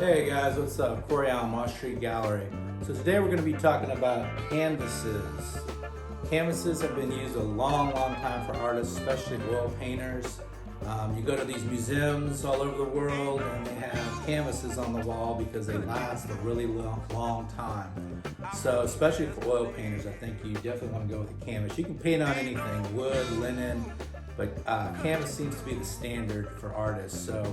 Hey guys, what's up? Corey Allen, Moss Street Gallery. So today we're going to be talking about canvases. Canvases have been used a long time for artists, especially oil painters. You go to these museums all over the world and they have canvases on the wall because they last a really long time. So especially for oil painters, I think you definitely want to go with a canvas. You can paint on anything, wood, linen, but canvas seems to be the standard for artists. So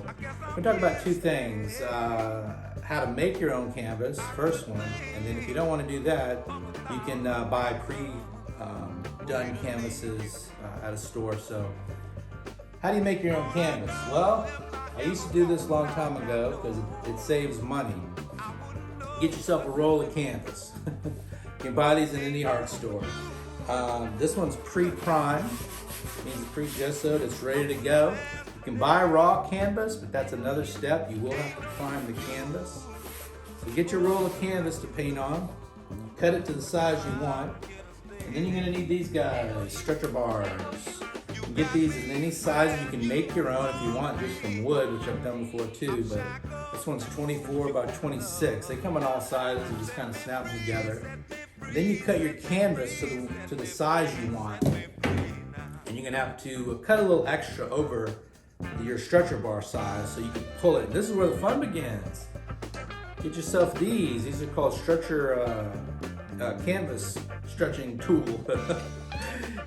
we're talking about two things. How to make your own canvas, first one, and then if you don't want to do that, you can buy pre-done canvases at a store. So how do you make your own canvas? Well, I used to do this a long time ago because it saves money. Get yourself a roll of canvas. You can buy these in any art store. This one's pre-primed, means it's pre-gessoed, it's ready to go. You can buy raw canvas, but that's another step. You will have to prime the canvas. So get your roll of canvas to paint on, cut it to the size you want, and then you're gonna need these guys, stretcher bars. You can get these in any size. You can make your own if you want, just from wood, which I've done before too, but this one's 24 by 26. They come in all sizes, you just kind of snap them together. Then you cut your canvas to the size you want. And you're gonna have to cut a little extra over your stretcher bar size so you can pull it. This is where the fun begins. Get yourself these. These are called stretcher canvas stretching tool.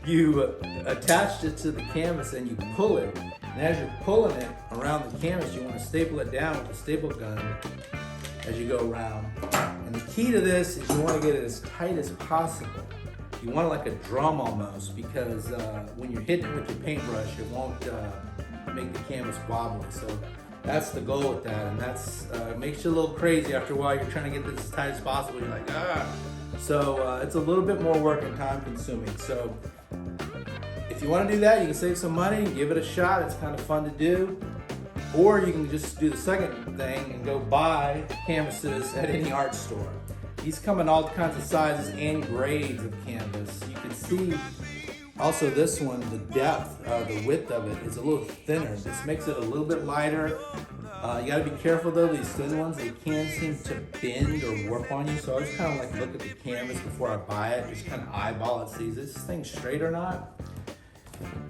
You attach it to the canvas and you pull it. And as you're pulling it around the canvas, you want to staple it down with a staple gun as you go around. And the key to this is you want to get it as tight as possible. You want it like a drum almost, because when you're hitting it with your paintbrush, it won't make the canvas wobbly. So that's the goal with that, and that's makes you a little crazy after a while. You're trying to get this as tight as possible. You're like, ah. So it's a little bit more work and time consuming. So if you want to do that, you can save some money, give it a shot. It's kind of fun to do. Or you can just do the second thing and go buy canvases at any art store. These come in all kinds of sizes and grades of canvas. You can see also this one, the depth, the width of it is a little thinner. This makes it a little bit lighter. You gotta be careful though, these thin ones, they can seem to bend or warp on you. So I just kind of like look at the canvas before I buy it, just kind of eyeball it, see is this thing straight or not?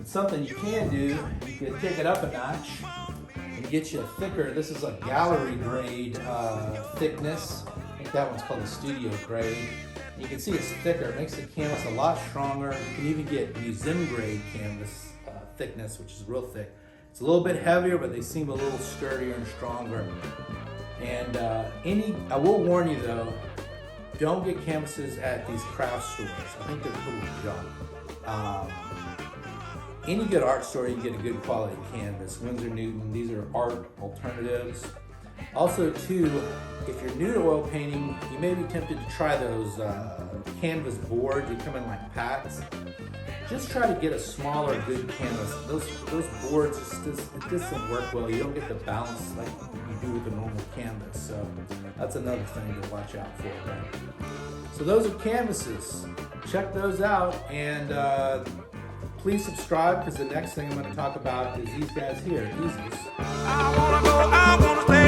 It's something you can do, you can take it up a notch and get you a thicker, this is a gallery grade thickness. I think that one's called a studio grade. You can see it's thicker, it makes the canvas a lot stronger. You can even get museum grade canvas thickness, which is real thick. It's a little bit heavier, but they seem a little sturdier and stronger. And I will warn you though, don't get canvases at these craft stores. I think they're total junk. Any good art store, you can get a good quality canvas. Winsor Newton, these are art alternatives. Also too, if you're new to oil painting, you may be tempted to try those canvas boards. They come in like packs. Just try to get a smaller, good canvas. Those boards, it just doesn't work well. You don't get the balance like you do with a normal canvas. So that's another thing to watch out for. Right? So those are canvases. Check those out, and please subscribe, because the next thing I'm going to talk about is these guys here, easels. I wanna go, I wanna stay.